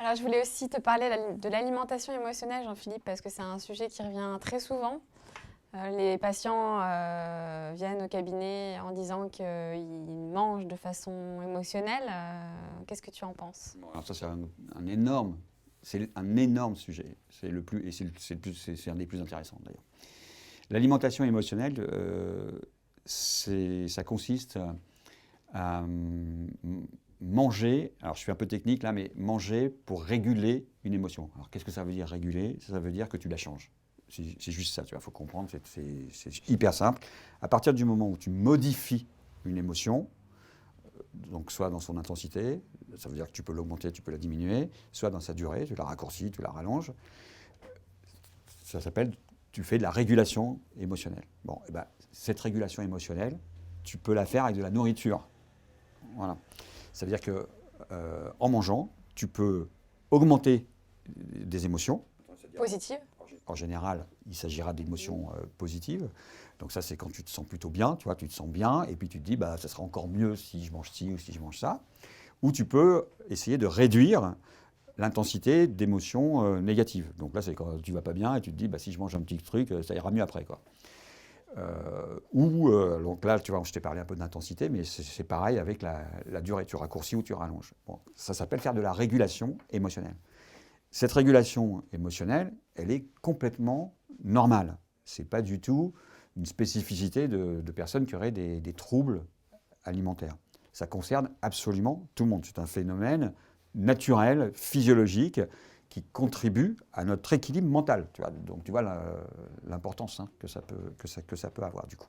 Alors, je voulais aussi te parler de l'alimentation émotionnelle, Jean-Philippe, parce que c'est un sujet qui revient très souvent. Les patients viennent au cabinet en disant qu'ils mangent de façon émotionnelle. Qu'est-ce que tu en penses? Bon, alors ça, c'est un énorme sujet. C'est le plus, et c'est un des plus intéressants d'ailleurs. L'alimentation émotionnelle, ça consiste à manger, alors je suis un peu technique là, mais manger pour réguler une émotion. Alors qu'est-ce que ça veut dire réguler? Ça veut dire que tu la changes. C'est juste ça, tu vois, faut comprendre, c'est hyper simple. À partir du moment où tu modifies une émotion, donc soit dans son intensité, ça veut dire que tu peux l'augmenter, tu peux la diminuer, soit dans sa durée, tu la raccourcis, tu la rallonges, ça s'appelle, tu fais de la régulation émotionnelle. Bon, et ben, cette régulation émotionnelle, tu peux la faire avec de la nourriture. Voilà. Ça veut dire que en mangeant, tu peux augmenter des émotions. Positive? En général, il s'agira d'émotions positives. Donc ça, c'est quand tu te sens plutôt bien, tu vois, tu te sens bien, et puis tu te dis, bah, ça sera encore mieux si je mange ci ou si je mange ça. Ou tu peux essayer de réduire l'intensité d'émotions négatives. Donc là, c'est quand tu vas pas bien et tu te dis, bah, si je mange un petit truc, ça ira mieux après, quoi. Donc là, tu vois, je t'ai parlé un peu d'intensité, mais c'est pareil avec la durée. Tu raccourcis ou tu rallonges. Bon, ça s'appelle faire de la régulation émotionnelle. Cette régulation émotionnelle, elle est complètement normale. Ce n'est pas du tout une spécificité de personnes qui auraient des troubles alimentaires. Ça concerne absolument tout le monde. C'est un phénomène naturel, physiologique, qui contribue à notre équilibre mental. Tu vois. Donc tu vois l'importance que ça peut avoir du coup.